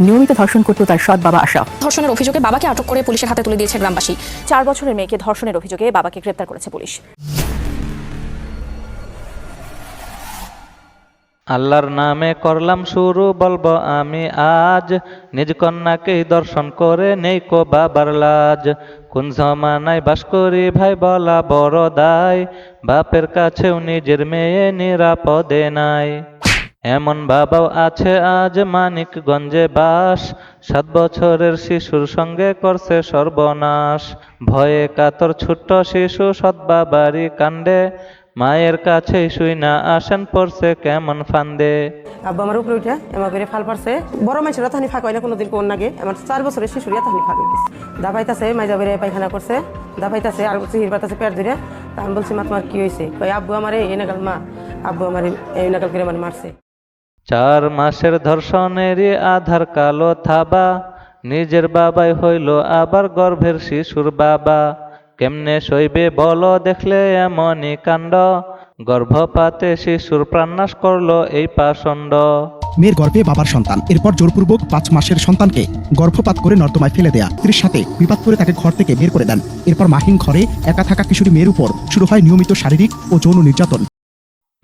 নিয়মিত ধর্ষণ করত তার সৎ বাবা আশরাফ। ধর্ষণের অভিযোগে বাবাকে আটক করে পুলিশের হাতে তুলে দিয়েছে গ্রামবাসী। 4 বছরের মেয়েকে ধর্ষণের অভিযোগে বাবাকে গ্রেপ্তার করেছে পুলিশ। আল্লাহর নামে করলাম শুরু, বলবো আমি আজ, নিজ কন্যাকেই দর্শন করে নেই কো বাবার লাজ। কোন জমানায় বাস করি ভাই বলা বড় দায়, বাপের কাছেও নিজের মেয়ে নিরাপদে নাই। এমন বাবাও আছে আজ মানিকগঞ্জে বাস, 7 বছরের শিশুর সঙ্গে করছে সর্বনাশ। ভয়ে কাতর ছোট্ট শিশু সৎ বাবারই কাণ্ডে, মায়ের কাছেই শুই না আসেন পড়ছে কেমন ফান্দে। আব্বা আমার উপরে উঠে এমন করে ফাল পারছে, বড় মানুষের তাহানি ফাঁক হয় না কোনোদিন কোন নাগে। আমার 4 বছরের শিশুরিয়া তাহানি ফাঁক হয়ে গেছে। দাবাইতাছে মাইজা বেড়ে পায়খানা করছে, দাবাইতাছে আর চিহির পাতাছে পেট ধরে। তা আমি বলছি মা তোমার কি হয়েছে? কই আব্বু আমার এই নাগাল মা, আব্বু আমার এই নাগাল করে মানে মারছে। 4 মাসের ধর্ষণেরই আধার কালো থাবা, নিজের বাবাই হইল আবার গর্ভের শিশুর বাবা। কেমনে সইবে বলো দেখলে এমনই কাণ্ড, গর্ভপাতে শিশুর প্রাণনাশ করলো এই পাষণ্ড। মেয়ের গর্ভে বাবার সন্তান, এরপর জোরপূর্বক 5 মাসের সন্তানকে গর্ভপাত করে নর্দমায় ফেলে দেয়া, স্ত্রীর সাথে বিবাদ করে তাকে ঘর থেকে বের করে দেন। এরপর মাহিন ঘরে একা থাকা কিশোরী মেয়ের উপর শুরু হয় নিয়মিত শারীরিক ও যৌন নির্যাতন।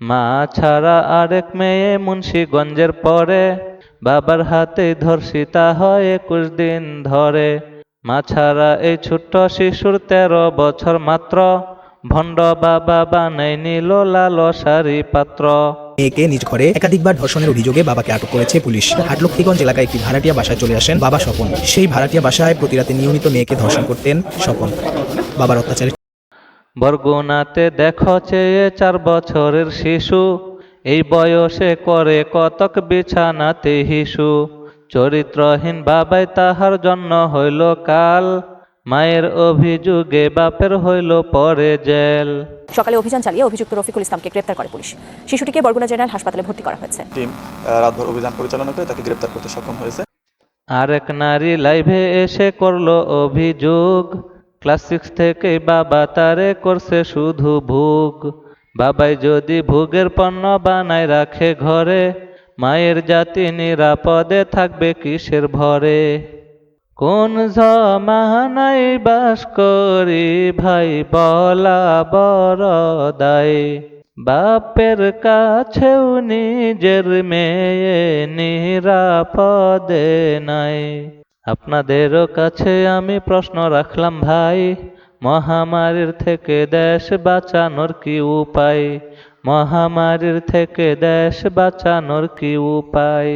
মা ছাড়া আরেক মেয়ে মুন্সিগঞ্জের পরে, বাবার হাতে ধর্ষিতা হয় 21 দিন ধরে। মা ছাড়া এই ছোট্ট শিশুর 13 বছর মাত্র, ভণ্ড বাবা বানাই নিল লালসারি পাত্র। মেয়েকে নিজ ঘরে একাধিকবার ধর্ষণের অভিযোগে বাবাকে আটক করেছে পুলিশ। হাটলক্ষ্মীগঞ্জ এলাকায় একটি ভাড়াটিয়া বাসায় চলে আসেন বাবা স্বপন। সেই ভাড়াটিয়া বাসায় প্রতিরাতে নিয়মিত মেয়েকে ধর্ষণ করতেন স্বপন। বাবার অত্যাচারে বরগুনাতে দেখো চেয়ে 4 বছরের শিশু, এই বয়সে করে কতক বিছানাতে হিসু। চরিত্রহীন বাবাই তাহার জন্য হইল কাল, মায়ের অভিযোগে বাপের হইল পরে জেল। সকালে অভিযান চালিয়ে অভিযুক্ত রফিকুল ইসলামকে গ্রেপ্তার করে পুলিশ। শিশুটিকে বরগুনা জেনারেল হাসপাতালে ভর্তি করা হয়েছে। টিম রাতভর অভিযান পরিচালনা করে তাকে গ্রেপ্তার করতে সক্ষম হয়েছে। আরেক নারী লাইভে এসে করলো অভিযোগ, ক্লাস 6 থেকে বাবা তারে করছে শুধু ভোগ। বাবাই যদি ভোগের পণ্য বানায় রাখে ঘরে, মায়ের জাতি নিরাপদে থাকবে কিসের ভরে। কোন জমানায় বাস করি ভাই বলা বড় দায়, বাপের কাছেও নিজের মেয়ে নিরাপদে নাই। আপনাদেরও কাছে আমি প্রশ্ন রাখলাম ভাই, মহামারীর থেকে দেশ বাঁচানোর কি উপায়? মহামারীর থেকে দেশ বাঁচানোর কি উপায়?